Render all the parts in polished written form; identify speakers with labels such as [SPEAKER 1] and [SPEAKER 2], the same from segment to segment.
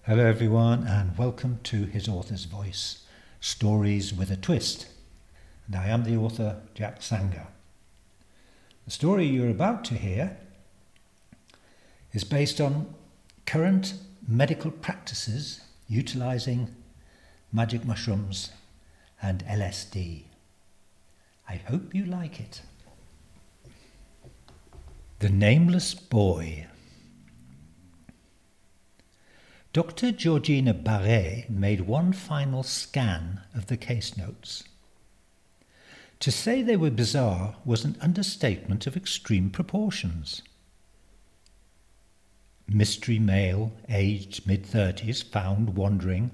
[SPEAKER 1] Hello everyone and welcome to His Author's Voice, Stories with a Twist. And I am the author, Jack Sanger. The story you're about to hear is based on current medical practices utilising magic mushrooms and LSD. I hope you like it. The Nameless Boy. Dr. Georgina Barret made one final scan of the case notes. To say they were bizarre was an understatement of extreme proportions. Mystery male, aged mid-30s, found wandering,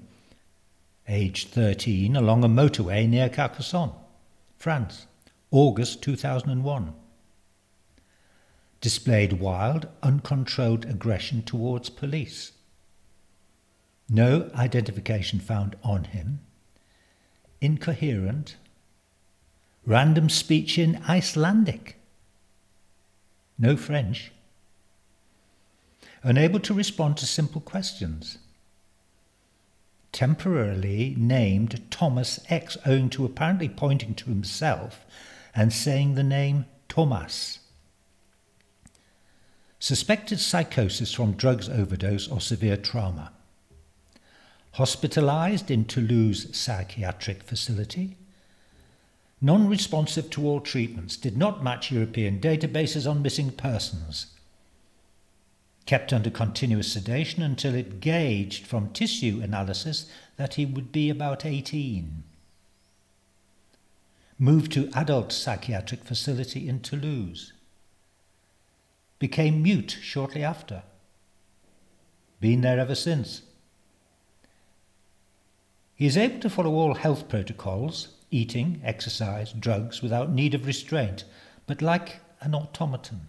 [SPEAKER 1] aged 13, along a motorway near Carcassonne, France, August 2001. Displayed wild, uncontrolled aggression towards police. No identification found on him. Incoherent. Random speech in Icelandic. No French. Unable to respond to simple questions. Temporarily named Thomas X, owing to apparently pointing to himself and saying the name Tomas. Suspected psychosis from drugs overdose or severe trauma. Hospitalised in Toulouse psychiatric facility. Non-responsive to all treatments, did not match European databases on missing persons. Kept under continuous sedation until it gauged from tissue analysis that he would be about 18. Moved to adult psychiatric facility in Toulouse. Became mute shortly after. Been there ever since. He is able to follow all health protocols, eating, exercise, drugs, without need of restraint, but like an automaton.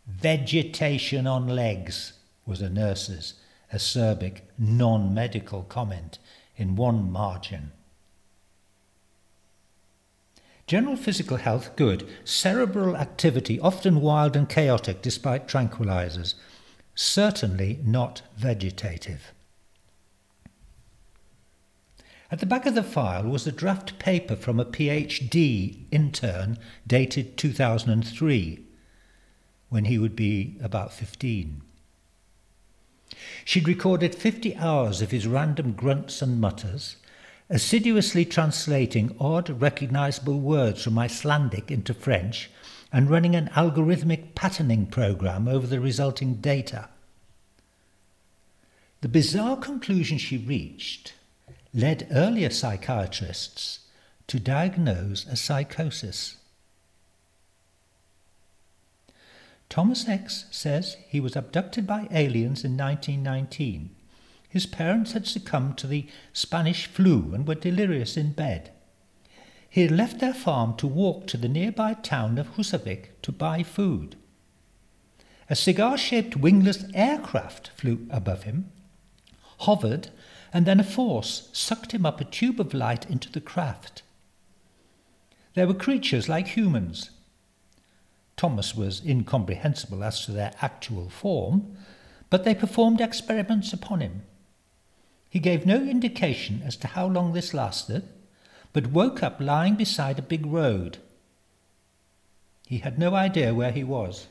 [SPEAKER 1] Vegetation on legs was a nurse's acerbic, non-medical comment in one margin. General physical health good. Cerebral activity often wild and chaotic despite tranquilizers. Certainly not vegetative. At the back of the file was a draft paper from a PhD intern dated 2003, when he would be about 15. She'd recorded 50 hours of his random grunts and mutters, assiduously translating odd, recognizable words from Icelandic into French and running an algorithmic patterning program over the resulting data. The bizarre conclusion she reached led earlier psychiatrists to diagnose a psychosis. Thomas X says he was abducted by aliens in 1919. His parents had succumbed to the Spanish flu and were delirious in bed. He had left their farm to walk to the nearby town of Husavik to buy food. A cigar-shaped wingless aircraft flew above him, hovered, and then a force sucked him up a tube of light into the craft. There were creatures like humans. Thomas was incomprehensible as to their actual form, but they performed experiments upon him. He gave no indication as to how long this lasted, but woke up lying beside a big road. He had no idea where he was.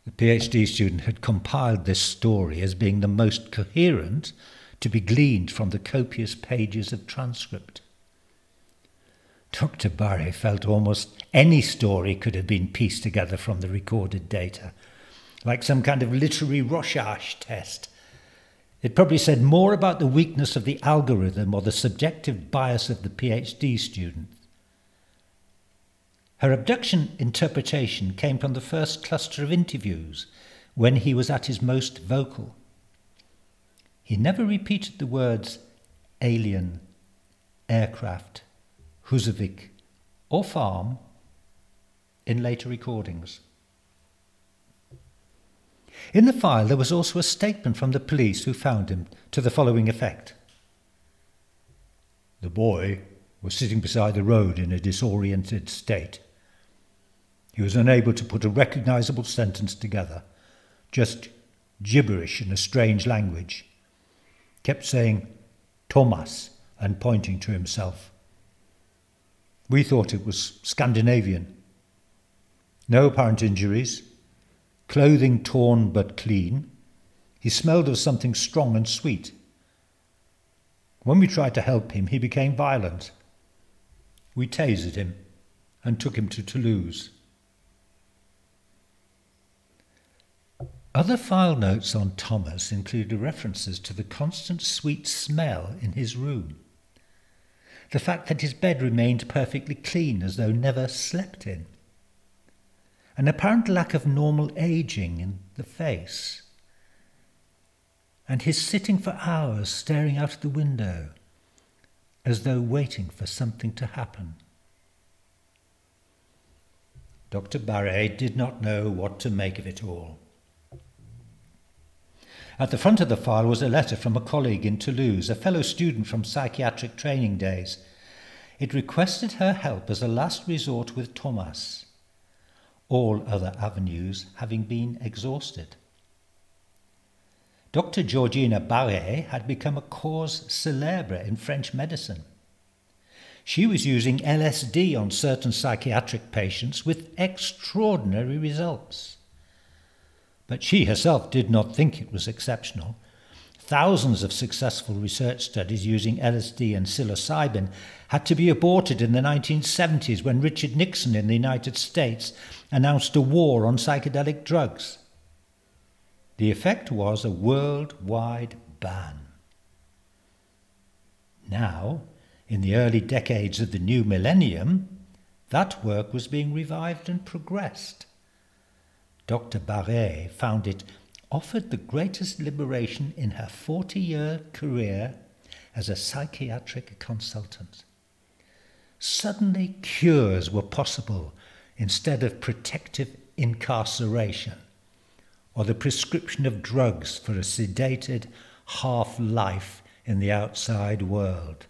[SPEAKER 1] The PhD student had compiled this story as being the most coherent to be gleaned from the copious pages of transcript. Dr. Barret felt almost any story could have been pieced together from the recorded data, like some kind of literary Rorschach test. It probably said more about the weakness of the algorithm or the subjective bias of the PhD student. Her abduction interpretation came from the first cluster of interviews, when he was at his most vocal. He never repeated the words alien, aircraft, Husavik, or farm in later recordings. In the file there was also a statement from the police who found him to the following effect. The boy was sitting beside the road in a disoriented state. He was unable to put a recognizable sentence together, just gibberish in a strange language. Kept saying Tomas and pointing to himself. We thought it was Scandinavian. No apparent injuries. Clothing torn but clean. He smelled of something strong and sweet. When we tried to help him, he became violent. We tasered him and took him to Toulouse. Other file notes on Tomas included references to the constant sweet smell in his room, the fact that his bed remained perfectly clean as though never slept in, an apparent lack of normal aging in the face, and his sitting for hours staring out of the window as though waiting for something to happen. Dr. Barret did not know what to make of it all. At the front of the file was a letter from a colleague in Toulouse, a fellow student from psychiatric training days. It requested her help as a last resort with Tomas, all other avenues having been exhausted. Dr. Georgina Barret had become a cause célèbre in French medicine. She was using LSD on certain psychiatric patients with extraordinary results. But she herself did not think it was exceptional. Thousands of successful research studies using LSD and psilocybin had to be aborted in the 1970s when Richard Nixon in the United States announced a war on psychedelic drugs. The effect was a worldwide ban. Now, in the early decades of the new millennium, that work was being revived and progressed. Dr. Barret found it offered the greatest liberation in her 40-year career as a psychiatric consultant. Suddenly cures were possible instead of protective incarceration or the prescription of drugs for a sedated half-life in the outside world.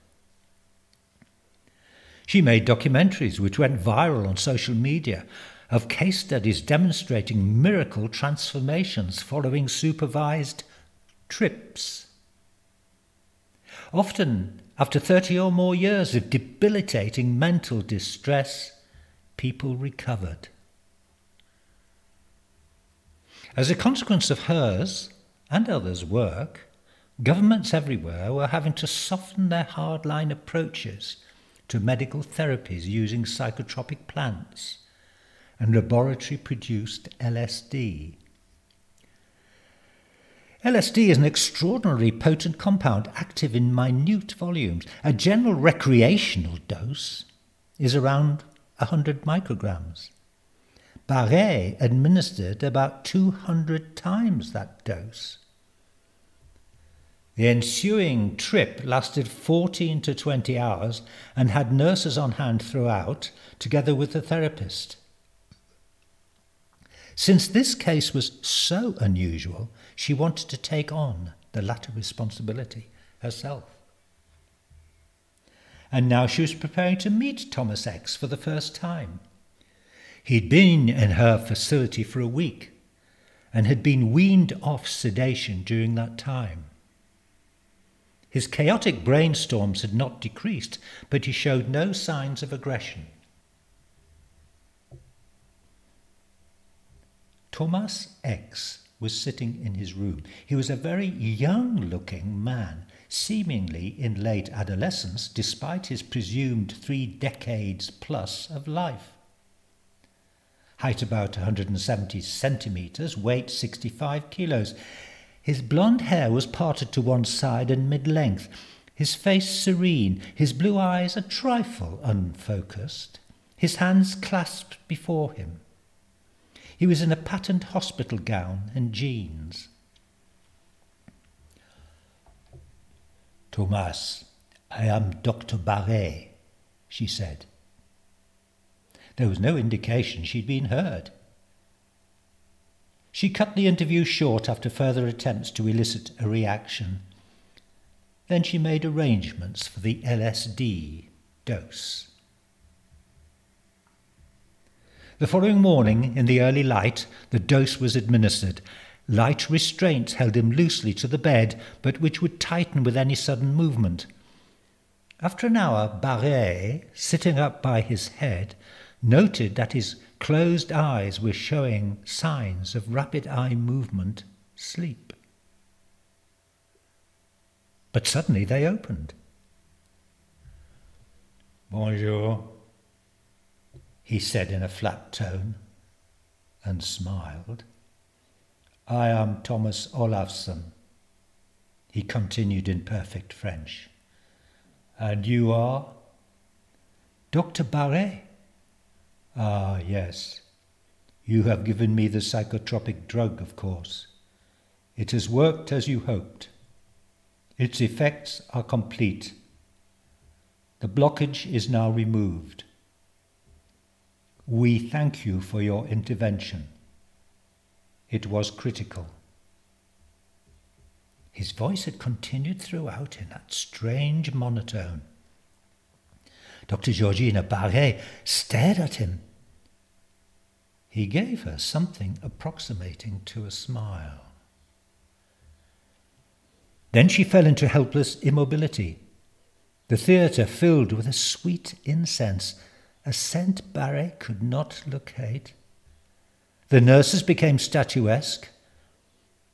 [SPEAKER 1] She made documentaries which went viral on social media of case studies demonstrating miracle transformations following supervised trips. Often, after 30 or more years of debilitating mental distress, people recovered. As a consequence of hers and others' work, governments everywhere were having to soften their hardline approaches to medical therapies using psychotropic plants and laboratory-produced LSD. LSD is an extraordinarily potent compound active in minute volumes. A general recreational dose is around 100 micrograms. Barret administered about 200 times that dose. The ensuing trip lasted 14 to 20 hours and had nurses on hand throughout, together with the therapist. Since this case was so unusual, she wanted to take on the latter responsibility herself. And now she was preparing to meet Thomas X for the first time. He'd been in her facility for a week and had been weaned off sedation during that time. His chaotic brainstorms had not decreased, but he showed no signs of aggression. Tomas X was sitting in his room. He was a very young-looking man, seemingly in late adolescence, despite his presumed 3 decades plus of life. Height about 170 centimetres, weight 65 kilos. His blonde hair was parted to one side and mid-length, his face serene, his blue eyes a trifle unfocused, his hands clasped before him. He was in a patterned hospital gown and jeans. "Tomas, I am Dr. Barret," she said. There was no indication she'd been heard. She cut the interview short after further attempts to elicit a reaction. Then she made arrangements for the LSD dose. The following morning, in the early light, the dose was administered. Light restraints held him loosely to the bed, but which would tighten with any sudden movement. After an hour, Barré, sitting up by his head, noted that his closed eyes were showing signs of rapid eye movement, sleep. But suddenly they opened. "Bonjour," he said in a flat tone, and smiled. "I am Thomas Olafsson," he continued in perfect French. "And you are?" "Dr. Barré." "Ah, yes. You have given me the psychotropic drug, of course. It has worked as you hoped. Its effects are complete. The blockage is now removed. We thank you for your intervention. It was critical." His voice had continued throughout in that strange monotone. Dr. Georgina Barré stared at him. He gave her something approximating to a smile. Then she fell into helpless immobility. The theatre filled with a sweet incense, a scent Barré could not locate. The nurses became statuesque.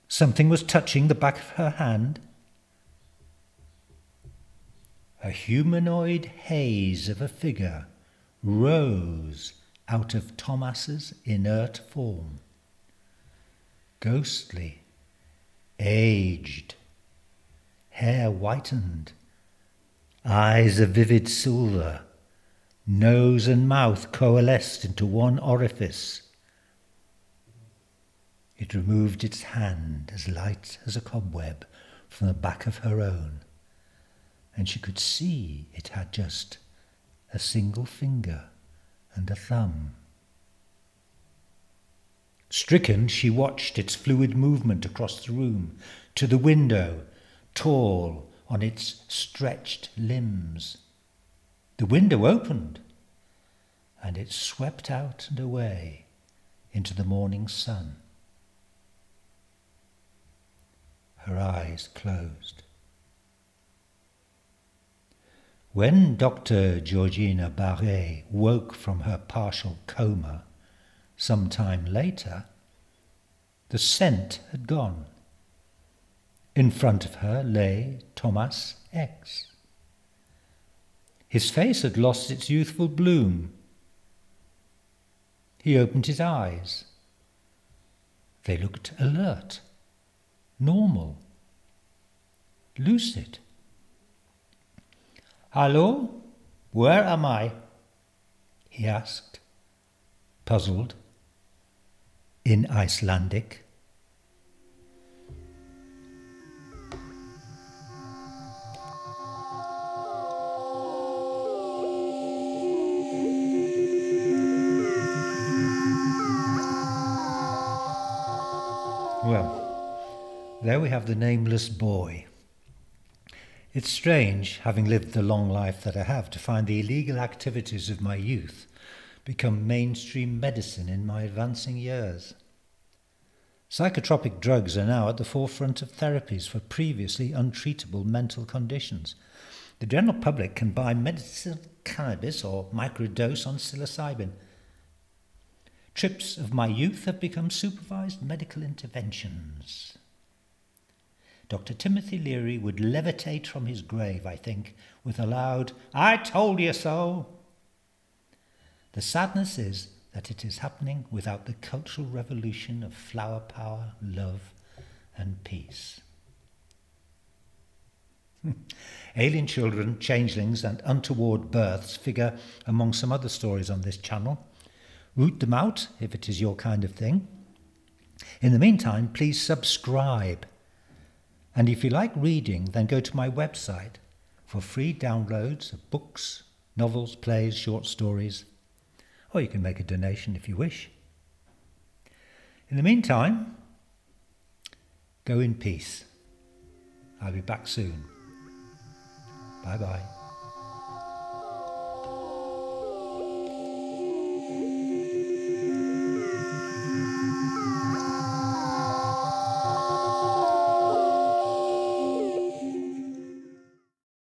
[SPEAKER 1] Something was touching the back of her hand. A humanoid haze of a figure rose out of Tomas's inert form. Ghostly, aged, hair whitened, eyes of vivid silver, nose and mouth coalesced into one orifice. It removed its hand as light as a cobweb from the back of her own, and she could see it had just a single finger and a thumb. Stricken, she watched its fluid movement across the room, to the window, tall on its stretched limbs. The window opened, and it swept out and away into the morning sun. Her eyes closed. When Dr. Georgina Barré woke from her partial coma some time later, the scent had gone. In front of her lay Tomas X. His face had lost its youthful bloom. He opened his eyes. They looked alert, normal, lucid. "Hallo, where am I?" he asked, puzzled, in Icelandic. Well, there we have the nameless boy. It's strange, having lived the long life that I have, to find the illegal activities of my youth become mainstream medicine in my advancing years. Psychotropic drugs are now at the forefront of therapies for previously untreatable mental conditions. The general public can buy medicinal cannabis or microdose on psilocybin. Trips of my youth have become supervised medical interventions. Dr. Timothy Leary would levitate from his grave, I think, with a loud, "I told you so." The sadness is that it is happening without the cultural revolution of flower power, love, and peace. Alien children, changelings, and untoward births figure among some other stories on this channel. Root them out if it is your kind of thing. In the meantime, please subscribe. And if you like reading, then go to my website for free downloads of books, novels, plays, short stories, or you can make a donation if you wish. In the meantime, go in peace. I'll be back soon. Bye-bye.